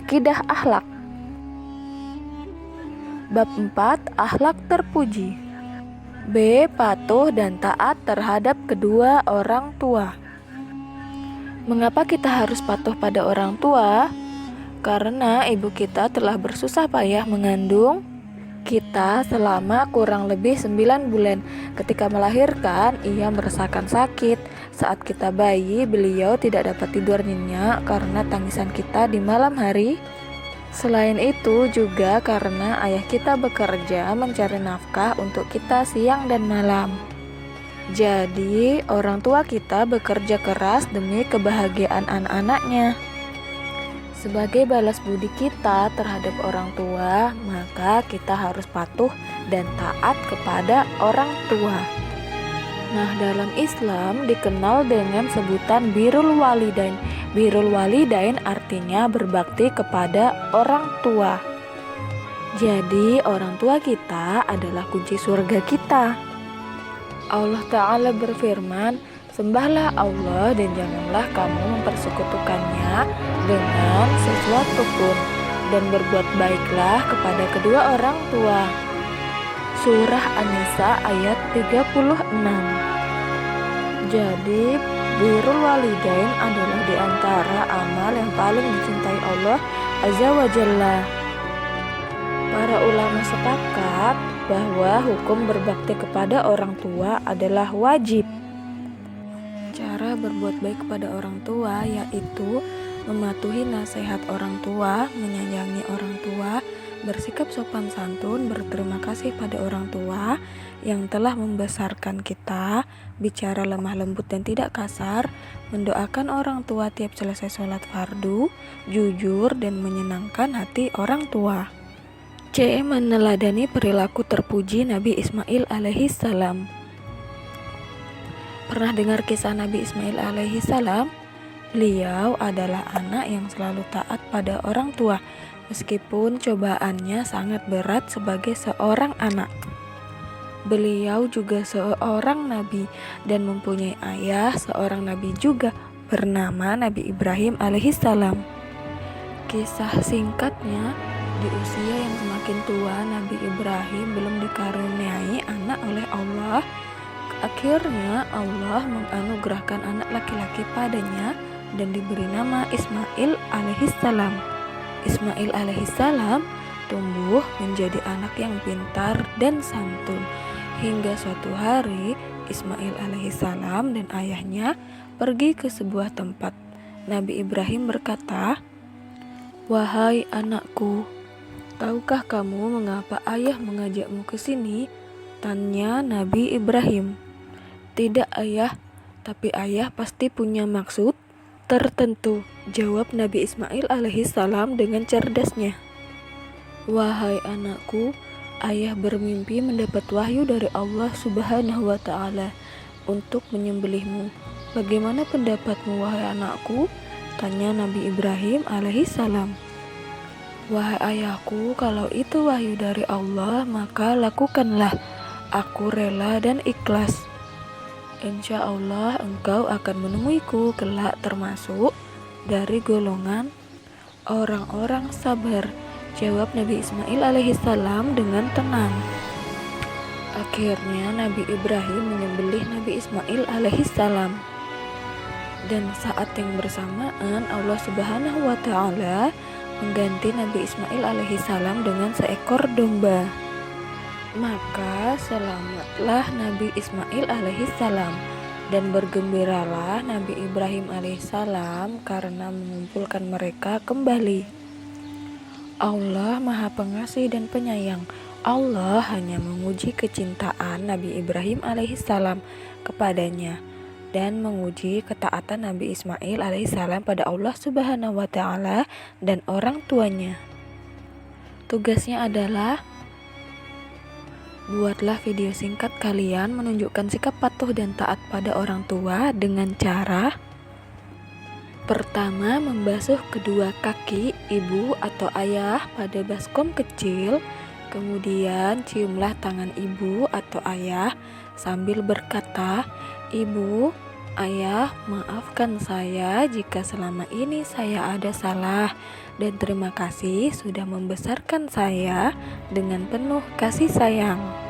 Akidah akhlak. Bab 4. Akhlak terpuji. B. Patuh dan taat terhadap kedua orang tua. Mengapa kita harus patuh pada orang tua? Karena ibu kita telah bersusah payah mengandung kita selama kurang lebih 9 bulan. Ketika melahirkan, ia merasakan sakit. Saat kita bayi, beliau tidak dapat tidur nyenyak karena tangisan kita di malam hari. Selain itu juga karena ayah kita bekerja mencari nafkah untuk kita siang dan malam. Jadi, orang tua kita bekerja keras demi kebahagiaan anak-anaknya. Sebagai balas budi kita terhadap orang tua, maka kita harus patuh dan taat kepada orang tua. Nah, dalam Islam dikenal dengan sebutan birrul walidain. Birrul walidain artinya berbakti kepada orang tua. Jadi, orang tua kita adalah kunci surga kita. Allah Ta'ala berfirman, "Sembahlah Allah dan janganlah kamu mempersekutukannya dengan sesuatu pun, dan berbuat baiklah kepada kedua orang tua." Surah An-Nisa ayat 36. Jadi, birrul walidain adalah di antara amal yang paling dicintai Allah Azza wa Jalla. Para ulama sepakat bahwa hukum berbakti kepada orang tua adalah wajib. Cara berbuat baik kepada orang tua yaitu mematuhi nasihat orang tua, menyayangi orang tua, bersikap sopan santun, berterima kasih pada orang tua yang telah membesarkan kita, bicara lemah lembut dan tidak kasar, mendoakan orang tua tiap selesai sholat fardu, jujur dan menyenangkan hati orang tua. C. Meneladani perilaku terpuji Nabi Ismail alaihissalam. Pernah dengar kisah Nabi Ismail alaihissalam? Beliau adalah anak yang selalu taat pada orang tua, meskipun cobaannya sangat berat sebagai seorang anak. Beliau juga seorang nabi dan mempunyai ayah seorang nabi juga bernama Nabi Ibrahim alaihissalam. Kisah singkatnya, di usia yang semakin tua, Nabi Ibrahim belum dikaruniai anak oleh Allah. Akhirnya Allah menganugerahkan anak laki-laki padanya dan diberi nama Ismail alaihissalam. Ismail alaihissalam tumbuh menjadi anak yang pintar dan santun. Hingga suatu hari Ismail alaihissalam dan ayahnya pergi ke sebuah tempat. Nabi Ibrahim berkata, "Wahai anakku, tahukah kamu mengapa ayah mengajakmu ke sini?" Tanya Nabi Ibrahim. "Tidak ayah, tapi ayah pasti punya maksud tertentu," jawab Nabi Ismail alaihissalam dengan cerdasnya. "Wahai anakku, ayah bermimpi mendapat wahyu dari Allah Subhanahu wa Ta'ala untuk menyembelihmu. Bagaimana pendapatmu, wahai anakku?" tanya Nabi Ibrahim alaihissalam. "Wahai ayahku, kalau itu wahyu dari Allah, maka lakukanlah. Aku rela dan ikhlas. Insya Allah engkau akan menemuiku kelak termasuk dari golongan orang-orang sabar," jawab Nabi Ismail alaihissalam dengan tenang. Akhirnya Nabi Ibrahim menyembelih Nabi Ismail alaihissalam. Dan saat yang bersamaan Allah Subhanahu wa Ta'ala mengganti Nabi Ismail alaihissalam dengan seekor domba. Maka selamatlah Nabi Ismail alaihissalam dan bergembiralah Nabi Ibrahim alaihissalam karena mengumpulkan mereka kembali. Allah Maha Pengasih dan Penyayang. Allah hanya menguji kecintaan Nabi Ibrahim alaihissalam kepadanya dan menguji ketaatan Nabi Ismail alaihissalam pada Allah Subhanahu wa Ta'ala dan orang tuanya. Tugasnya adalah buatlah video singkat kalian menunjukkan sikap patuh dan taat pada orang tua dengan cara: pertama, membasuh kedua kaki ibu atau ayah pada baskom kecil. Kemudian ciumlah tangan ibu atau ayah sambil berkata, "Ibu, Ayah, maafkan saya jika selama ini saya ada salah, dan terima kasih sudah membesarkan saya dengan penuh kasih sayang.